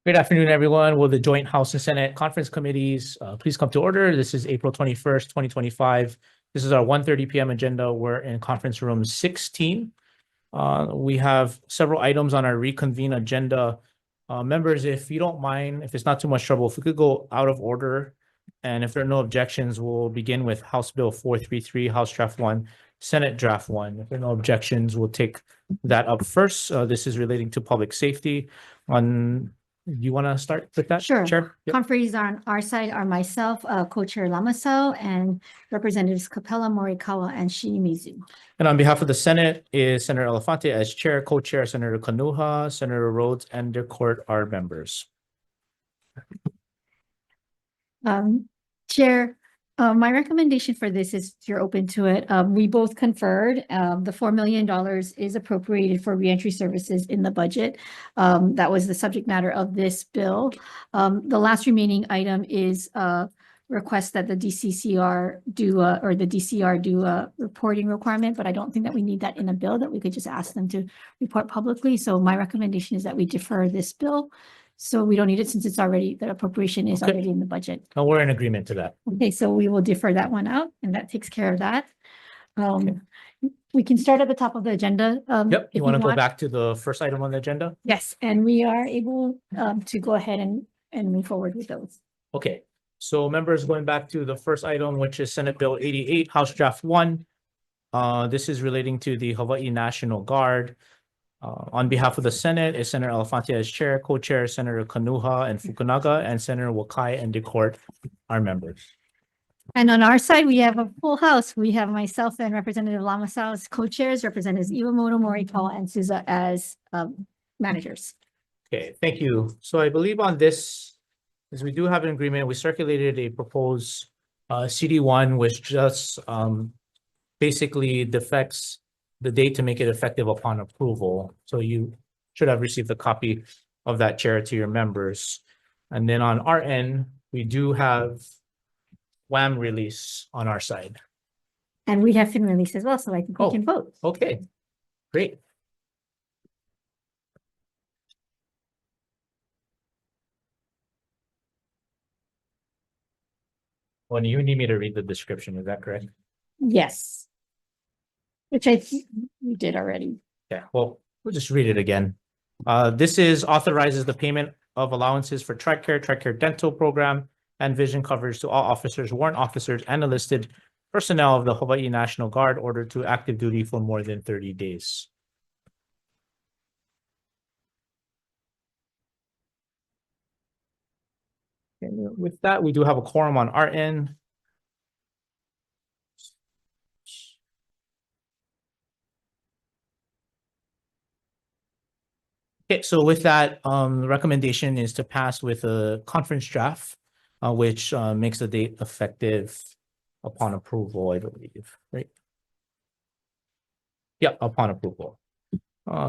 Good afternoon, everyone. Will the joint House and Senate conference committees please come to order? This is April 21st, 2025. This is our 1:30 p.m. agenda. We're in conference room 16. We have several items on our reconvene agenda. Members, if you don't mind, if it's not too much trouble, if we could go out of order, and if there are no objections, we'll begin with House Bill 433, House Draft 1, Senate Draft 1. If there are no objections, we'll take that up first. This is relating to public safety. You want to start with that, Sure. Chair? Yep. Conferees on our side are myself, Co-Chair Lamasao, and Representatives Capella, Morikawa, and Shimizu. And on behalf of the Senate is Senator Elefante as Chair, Co-Chair Senator Kanuha, Senator Rhodes, and the court are members. Chair, my recommendation for this is, if you're open to it, we both conferred. The $4 million is appropriated for reentry services in the budget. That was the subject matter of this bill. The last remaining item is request that the DCCR do a reporting requirement, but I don't think that we need that in a bill, that we could just ask them to report publicly. So my recommendation is that we defer this bill. So we don't need it since it's already, the appropriation is already in the budget. Oh, we're in agreement to that. Okay, so we will defer that one out, and that takes care of that. We can start at the top of the agenda. Yep, you want to go back to the first item on the agenda? Yes, and we are able to go ahead and move forward with those. Okay, so members, going back to the first item, which is Senate Bill 88, House Draft 1. This is relating to the Hawai'i National Guard. On behalf of the Senate is Senator Elefante as Chair, Co-Chair Senator Kanuha and Fukunaga, and Senator Wakai and the court are members. And on our side, we have a full house. We have myself and Representative Lamasao as co-chairs, Representatives Iwamoto, Morikawa, and Souza as managers. Okay, thank you. So I believe on this, as we do have an agreement, we circulated a proposed CD1, which just basically defects the date to make it effective upon approval. So you should have received a copy of that, Chair, to your members. And then on our end, we do have WAM release on our side. And we have FIN release as well, so I think we can vote. Okay, great. Well, you need me to read the description, is that correct? Yes. Which I think we did already. Yeah, well, we'll just read it again. This authorizes the payment of allowances for TRICARE dental program and vision coverage to all officers, warrant officers, and enlisted personnel of the Hawai'i National Guard ordered to active duty for more than 30 days. Okay, with that, we do have a quorum on our end. Okay, so with that, the recommendation is to pass with a conference draft, which makes the date effective upon approval, I believe, right? Yeah, upon approval.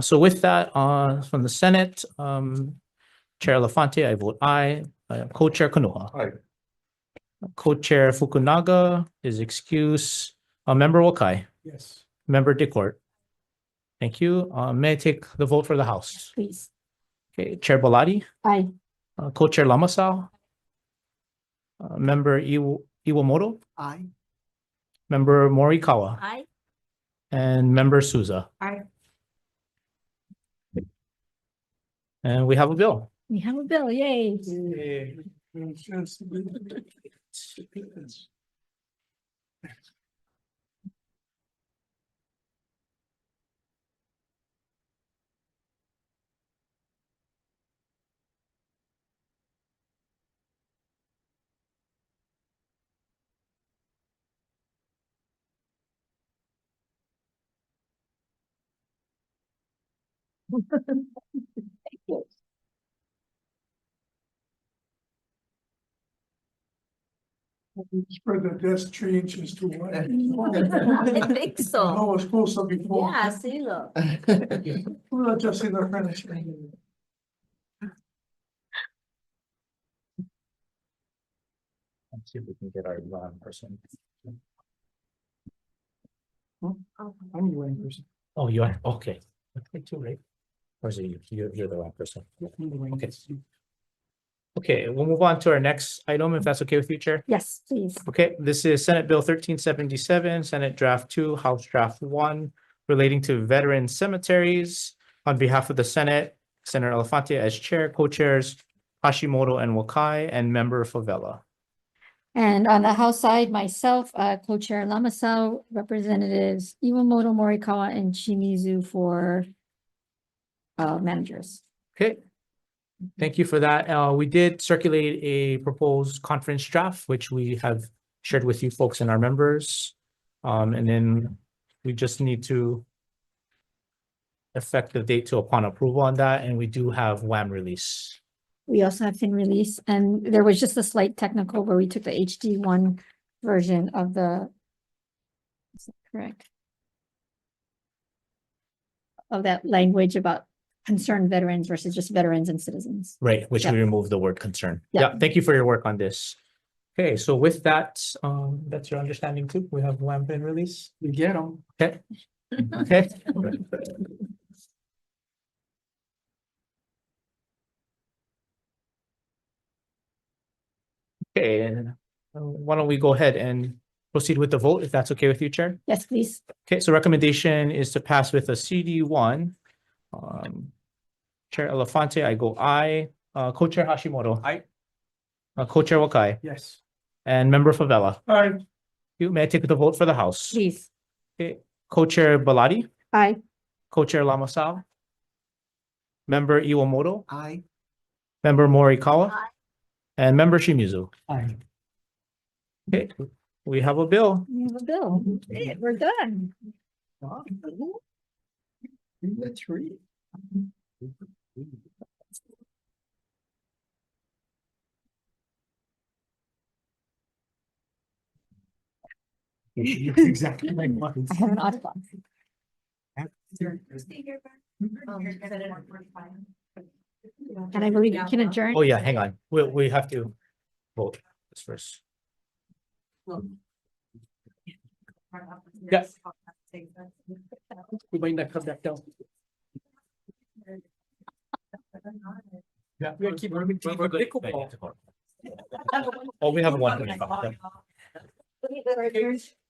So with that, from the Senate, Chair Elefante, I vote aye. Co-Chair Kanuha. Aye. Co-Chair Fukunaga is excused. Member Wakai. Yes. Member DeCourt. Thank you. May I take the vote for the House? Please. Okay, Chair Baladi. Aye. Co-Chair Lamasao. Member Iwamoto. Aye. Member Morikawa. Aye. And Member Souza. Aye. And we have a bill. We have a bill, yay. Thank you. Spread the desk 3 inches too wide. I think so. I was closer before. Yeah, see, look. We're just in the furniture. Let's see if we can get our person. I'm the wrong person. Oh, you are? Okay. Okay, too, right? Or is it you? You're the wrong person. I'm the wrong Okay. person. Okay, we'll move on to our next item, if that's okay with you, Chair. Yes, please. Okay, this is Senate Bill 1377, Senate Draft 2, House Draft 1, relating to veteran cemeteries. On behalf of the Senate, Senator Elefante as chair, co-chairs Hashimoto and Wakai, and member Favela. And on the House side, myself, co-chair Lamasao, representatives Iwamoto, Morikawa, and Shimizu for managers. Okay. Thank you for that. We did circulate a proposed conference draft, which we have shared with you folks and our members. And then we just need to effect the date to upon approval on that, and we do have WAM release. We also have fin release, and there was just a slight technical where we took the HD1 version of the, is that correct? Of that language about concerned veterans versus just veterans and citizens. Right, which we Yeah. removed the word concern. Yeah. Yeah, thank you for your work on this. Okay, so with that, that's your understanding too. We have WAM fin release. You get them. Okay. Okay. Okay, and why don't we go ahead and proceed with the vote, if that's okay with you, Chair? Yes, please. Okay, so recommendation is to pass with a CD1. Chair Elefante, I go aye. Co-chair Hashimoto. Aye. Co-chair Wakai Yes. and member Favela. Aye. You may I take the vote for the House. Please. Okay, co-chair Baladi, Aye. co-chair Lamasao. Member Iwamoto, Aye. member Morikawa. Aye. And member Shimizu. Aye. Okay, we have a bill. We have a bill. Hey, we're done. That's right. Exactly like mine. I have an odd box. And I believe you can adjourn. Oh, yeah, hang on. We have to vote this first. Yeah. We might not come back down. Yeah. We gotta keep moving to the pickleball. Oh, we have one.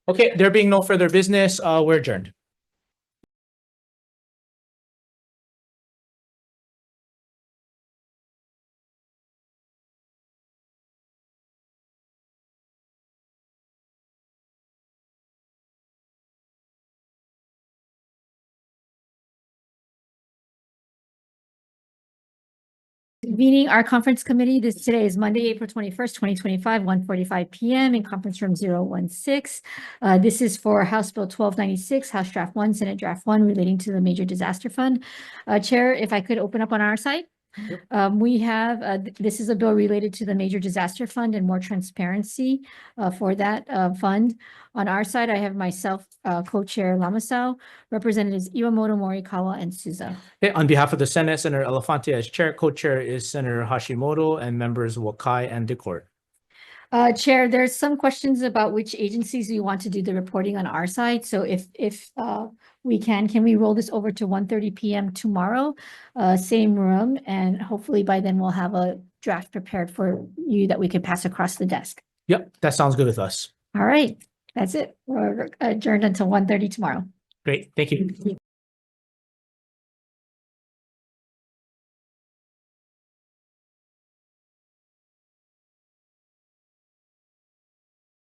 Okay, there being no further business, we're adjourned. Convening our conference committee. Today is Monday, April 21st, 2025, 1:45 PM in conference room 016. This is for House Bill 1296, House Draft 1, Senate Draft 1 relating to the Major Disaster Fund. Chair, if I could open up on our side. We have, this is a bill related to the Major Disaster Fund and more transparency for that fund. On our side, I have myself, co-chair Lamasao, representatives Iwamoto, Morikawa, and Souza. Okay, on behalf of the Senate, Senator Elefante as chair, co-chair is Senator Hashimoto and members Wakai and Decort. Chair, there's some questions about which agencies we want to do the reporting on our side. So if we can we roll this over to 1:30 PM tomorrow? Same room, and hopefully by then we'll have a draft prepared for you that we can pass across the desk. Yep, that sounds good with us. All right, that's it. We're adjourned until 1:30 tomorrow. Great, thank you.